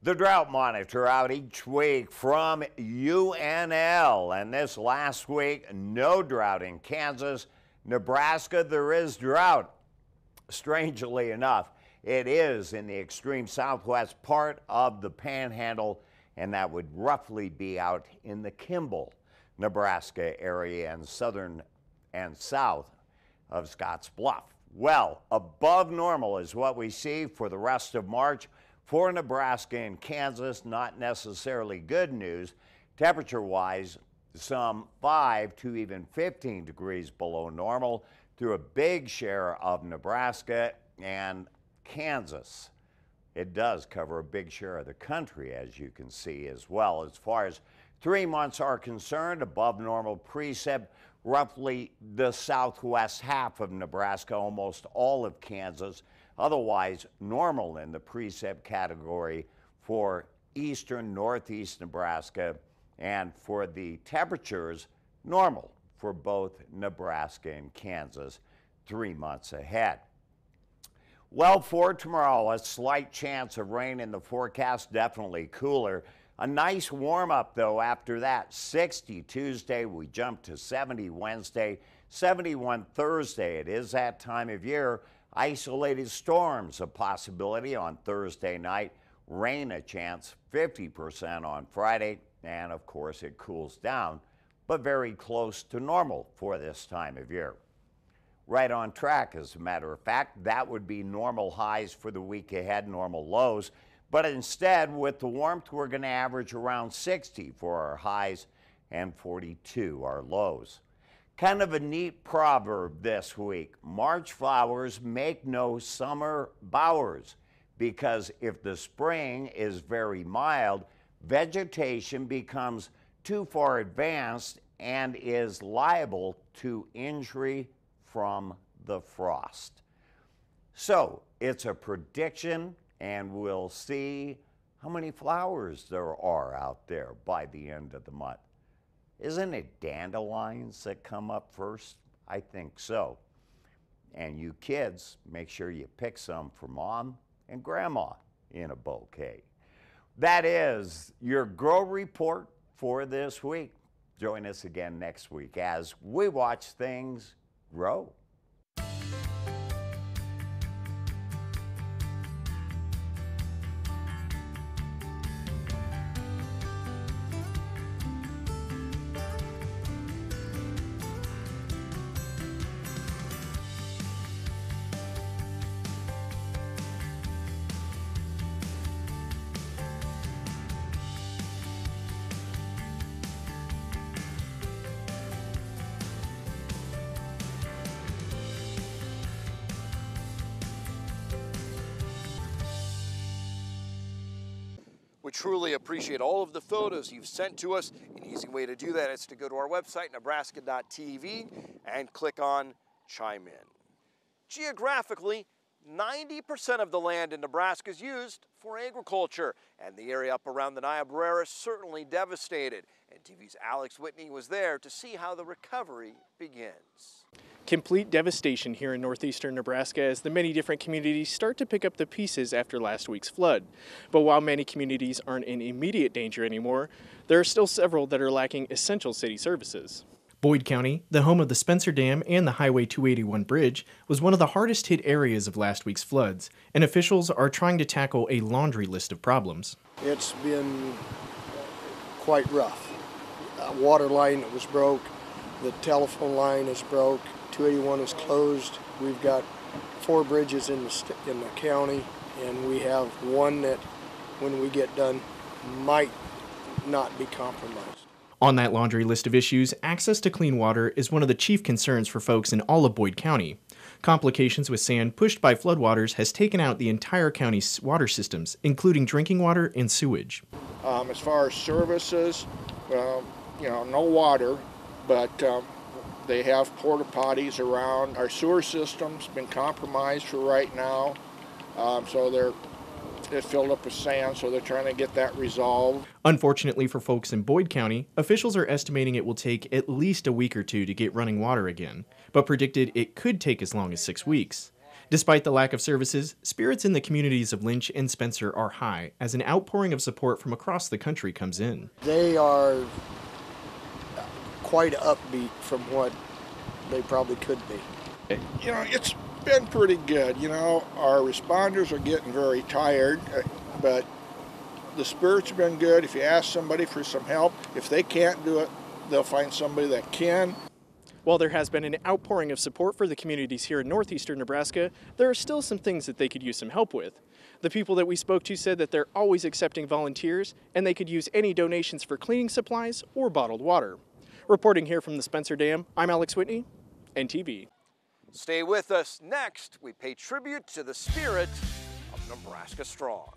The Drought Monitor out each week from UNL, and this last week, no drought in Kansas. Nebraska, there is drought. Strangely enough, it is in the extreme southwest part of the Panhandle, and that would roughly be out in the Kimball, Nebraska area and southern and south of Scotts Bluff. Well, above normal is what we see for the rest of March. For Nebraska and Kansas, not necessarily good news. Temperature-wise, some 5 to even 15 degrees below normal through a big share of Nebraska and Kansas. It does cover a big share of the country, as you can see as well. As far as 3 months are concerned, above normal precip, roughly the southwest half of Nebraska, almost all of Kansas. Otherwise, normal in the precip category for eastern, northeast Nebraska, and for the temperatures, normal for both Nebraska and Kansas 3 months ahead. Well, for tomorrow, a slight chance of rain in the forecast, definitely cooler. A nice warm up though after that. 60 Tuesday, we jump to 70 Wednesday, 71 Thursday. It is that time of year. Isolated storms a possibility on Thursday night. Rain a chance, 50% on Friday. And of course it cools down, but very close to normal for this time of year. Right on track, as a matter of fact. That would be normal highs for the week ahead, normal lows. But instead, with the warmth, we're going to average around 60 for our highs and 42 our lows. Kind of a neat proverb this week. March flowers make no summer bowers, because if the spring is very mild, vegetation becomes too far advanced and is liable to injury from the frost. So it's a prediction, and we'll see how many flowers there are out there by the end of the month. Isn't it dandelions that come up first? I think so. And you kids, make sure you pick some for mom and grandma in a bouquet. That is your Grow Report for this week. Join us again next week as we watch things grow. We truly appreciate all of the photos you've sent to us. An easy way to do that is to go to our website, nebraska.tv, and click on Chime In. Geographically, 90% of the land in Nebraska is used for agriculture, and the area up around the Niobrara is certainly devastated. NTV's Alex Whitney was there to see how the recovery begins. Complete devastation here in northeastern Nebraska as the many different communities start to pick up the pieces after last week's flood. But while many communities aren't in immediate danger anymore, there are still several that are lacking essential city services. Boyd County, the home of the Spencer Dam and the Highway 281 bridge, was one of the hardest hit areas of last week's floods, and officials are trying to tackle a laundry list of problems. It's been quite rough. A water line that was broke, the telephone line is broke, 281 is closed. We've got 4 bridges in the county, and we have one that, when we get done, might not be compromised. On that laundry list of issues, access to clean water is one of the chief concerns for folks in all of Boyd County. Complications with sand pushed by floodwaters has taken out the entire county's water systems, including drinking water and sewage. As far as services, no water, but they have porta potties around. Our sewer system's been compromised for right now, so they're filled up with sand, so they're trying to get that resolved. Unfortunately for folks in Boyd County, officials are estimating it will take at least a week or two to get running water again, but predicted it could take as long as 6 weeks. Despite the lack of services, spirits in the communities of Lynch and Spencer are high as an outpouring of support from across the country comes in. They are quite upbeat from what they probably could be. You know, it's been pretty good. You know, our responders are getting very tired, but the spirits have been good. If you ask somebody for some help, if they can't do it, they'll find somebody that can. While there has been an outpouring of support for the communities here in northeastern Nebraska, there are still some things that they could use some help with. The people that we spoke to said that they're always accepting volunteers and they could use any donations for cleaning supplies or bottled water. Reporting here from the Spencer Dam, I'm Alex Whitney, NTV. Stay with us. Next, we pay tribute to the spirit of Nebraska Strong.